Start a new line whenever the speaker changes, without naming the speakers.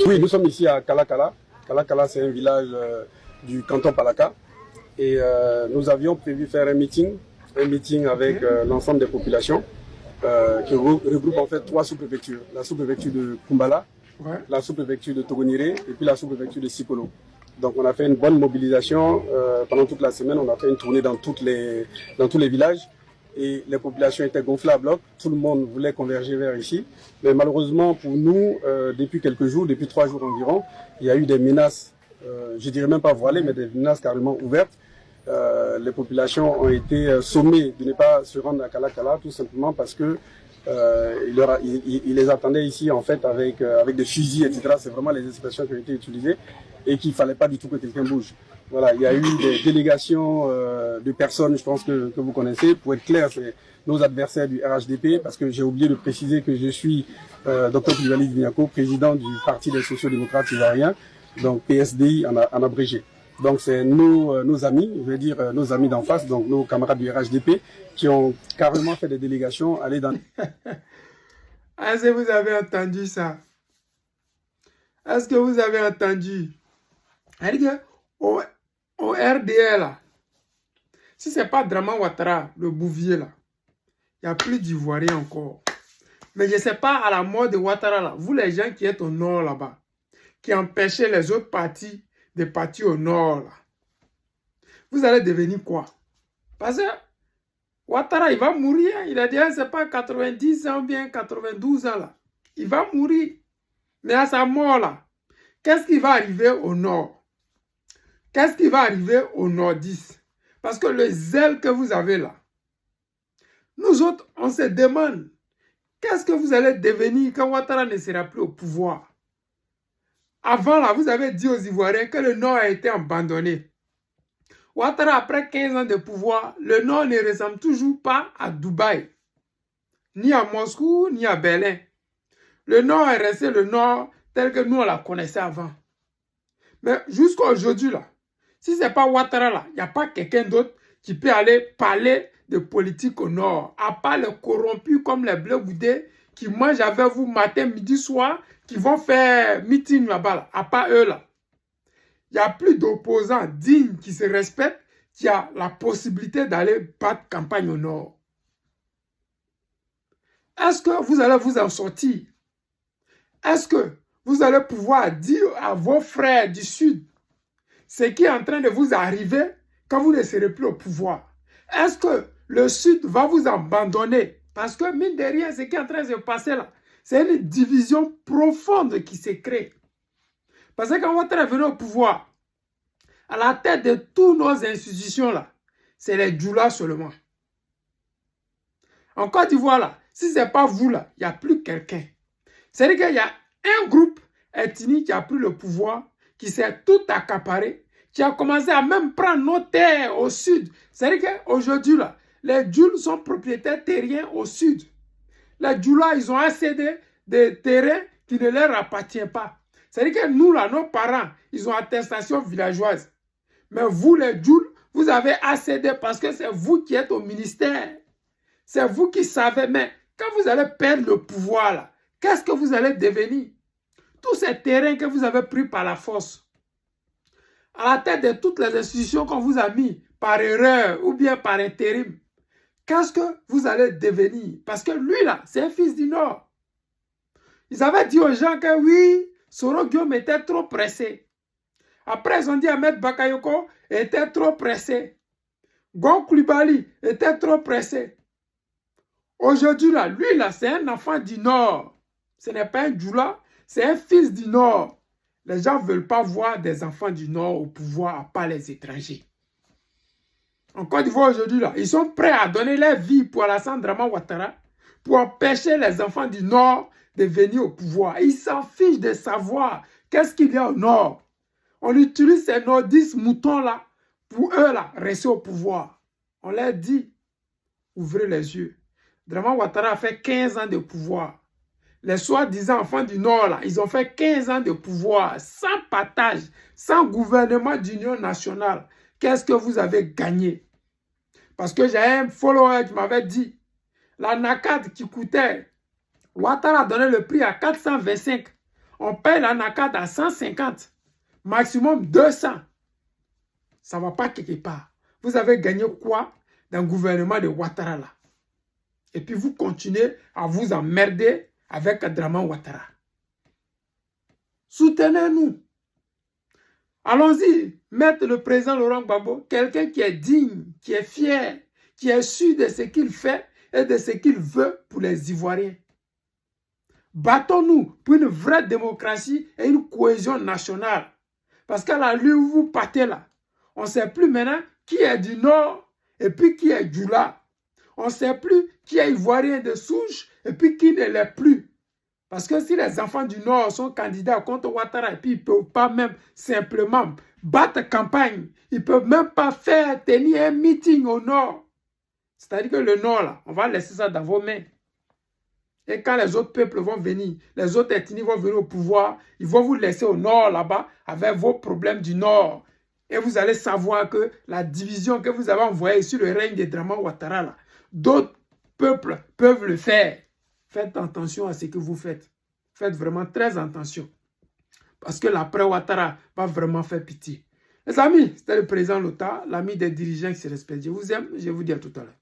Oui, nous sommes ici à Kalakala. Kalakala, c'est un village du canton Palaka. Et nous avions prévu faire un meeting avec l'ensemble des populations qui regroupe en fait 3 sous-préfectures. La sous-préfecture de Kumbala, la sous-préfecture de Togoniré et puis la sous-préfecture de Sikolo. Donc on a fait une bonne mobilisation pendant toute la semaine. On a fait une tournée dans tous les villages. Et les populations étaient gonflées à bloc, tout le monde voulait converger vers ici. Mais malheureusement pour nous, depuis quelques jours, depuis 3 jours environ, il y a eu des menaces, je dirais même pas voilées, mais des menaces carrément ouvertes. Les populations ont été sommées de ne pas se rendre à Kalakala, tout simplement parce que ils les attendaient ici en fait avec des fusils, etc. C'est vraiment les expressions qui ont été utilisées et qu'il ne fallait pas du tout que quelqu'un bouge. Voilà, il y a eu des délégations de personnes, je pense que vous connaissez. Pour être clair, c'est nos adversaires du RHDP, parce que j'ai oublié de préciser que je suis Dr Koulibaly Vignako, président du Parti des sociaux-démocrates ivoiriens, donc PSDI en abrégé. Donc c'est nos amis, je veux dire nos amis d'en face, donc nos camarades du RHDP, qui ont carrément fait des délégations aller dans...
Est-ce que vous avez entendu ça? Est-ce que vous avez entendu? Au RDL, là, si ce n'est pas Draman Ouattara, le Bouvier, là, il n'y a plus d'Ivoiriens encore. Mais je ne sais pas, à la mort de Ouattara, là, vous les gens qui êtes au nord là-bas, qui empêchez les autres partis de partir au nord, là, vous allez devenir quoi? Parce que Ouattara, il va mourir. Il a dit, c'est pas 90 ans ou bien 92 ans, là. Il va mourir. Mais à sa mort, là, qu'est-ce qui va arriver au nord? Qu'est-ce qui va arriver au nordiste? Parce que le zèle que vous avez là, nous autres, on se demande, qu'est-ce que vous allez devenir quand Ouattara ne sera plus au pouvoir? Avant, là, vous avez dit aux Ivoiriens que le Nord a été abandonné. Ouattara, après 15 ans de pouvoir, le Nord ne ressemble toujours pas à Dubaï, ni à Moscou, ni à Berlin. Le Nord est resté le Nord tel que nous, on la connaissait avant. Mais jusqu'à aujourd'hui, là, si ce n'est pas Ouattara, là, il n'y a pas quelqu'un d'autre qui peut aller parler de politique au Nord, à part les corrompus comme les bleus boudés qui mangent avec vous matin, midi, soir, qui vont faire meeting là-bas, là, à part eux, là. Il n'y a plus d'opposants dignes qui se respectent, qui a la possibilité d'aller battre campagne au Nord. Est-ce que vous allez vous en sortir? Est-ce que vous allez pouvoir dire à vos frères du Sud ce qui est en train de vous arriver quand vous ne serez plus au pouvoir? Est-ce que le Sud va vous abandonner? Parce que, mine de rien, ce qui est en train de se passer là, c'est une division profonde qui se crée. Parce que quand Ouattara est venu au pouvoir, à la tête de toutes nos institutions là, c'est les Djoula seulement. En Côte d'Ivoire là, si ce n'est pas vous là, il n'y a plus quelqu'un. C'est-à-dire qu'il y a un groupe ethnique qui a pris le pouvoir, qui s'est tout accaparé, qui a commencé à même prendre nos terres au sud. C'est-à-dire qu'aujourd'hui, là, les Djouls sont propriétaires terriens au sud. Les Djoulas, ils ont assez de terrains qui ne leur appartiennent pas. C'est-à-dire que nous, là, nos parents, ils ont attestation villageoise. Mais vous, les Djouls, vous avez accédé parce que c'est vous qui êtes au ministère. C'est vous qui savez. Mais quand vous allez perdre le pouvoir, là, qu'est-ce que vous allez devenir? Tous ces terrains que vous avez pris par la force, à la tête de toutes les institutions qu'on vous a mis par erreur ou bien par intérim, qu'est-ce que vous allez devenir? Parce que lui, là, c'est un fils du Nord. Ils avaient dit aux gens que oui, Soro Guillaume était trop pressé. Après, ils ont dit Ahmed Bakayoko était trop pressé. Gon Koulibaly était trop pressé. Aujourd'hui, là, lui, là, c'est un enfant du Nord. Ce n'est pas un Djoula, c'est un fils du Nord. Les gens ne veulent pas voir des enfants du Nord au pouvoir à part les étrangers. En Côte d'Ivoire aujourd'hui, là, ils sont prêts à donner leur vie pour Alassane Draman Ouattara, pour empêcher les enfants du Nord de venir au pouvoir. Ils s'en fichent de savoir qu'est-ce qu'il y a au Nord. On utilise ces nordistes moutons-là pour eux, là, rester au pouvoir. On leur dit, ouvrez les yeux. Draman Ouattara a fait 15 ans de pouvoir. Les soi-disant enfants du Nord, là, ils ont fait 15 ans de pouvoir, sans partage, sans gouvernement d'union nationale. Qu'est-ce que vous avez gagné? Parce que j'ai un follower qui m'avait dit, la NACAD qui coûtait, Ouattara a donné le prix à 425. on paye la NACAD à 150, maximum 200. Ça ne va pas quelque part. Vous avez gagné quoi dans le gouvernement de Ouattara là? Et puis vous continuez à vous emmerder avec Dramane Ouattara. Soutenez-nous. Allons-y, mettre le président Laurent Gbagbo, quelqu'un qui est digne, qui est fier, qui est sûr de ce qu'il fait et de ce qu'il veut pour les Ivoiriens. Battons-nous pour une vraie démocratie et une cohésion nationale. Parce qu'à la lieu où vous partez là, on ne sait plus maintenant qui est du Nord et puis qui est du là. On ne sait plus qui est Ivoirien de souche et puis qui ne l'est plus. Parce que si les enfants du Nord sont candidats contre Ouattara et puis ils ne peuvent pas même simplement battre campagne, ils ne peuvent même pas tenir un meeting au Nord. C'est-à-dire que le Nord, là, on va laisser ça dans vos mains. Et quand les autres peuples vont venir, les autres ethnies vont venir au pouvoir, ils vont vous laisser au Nord là-bas avec vos problèmes du Nord. Et vous allez savoir que la division que vous avez envoyée sur le règne de Dramane Ouattara, là, d'autres peuples peuvent le faire. Faites attention à ce que vous faites. Faites vraiment très attention. Parce que l'après Ouattara va vraiment faire pitié. Les amis, c'était le président Lota, l'ami des dirigeants qui se respectent. Je vous aime, je vous dis à tout à l'heure.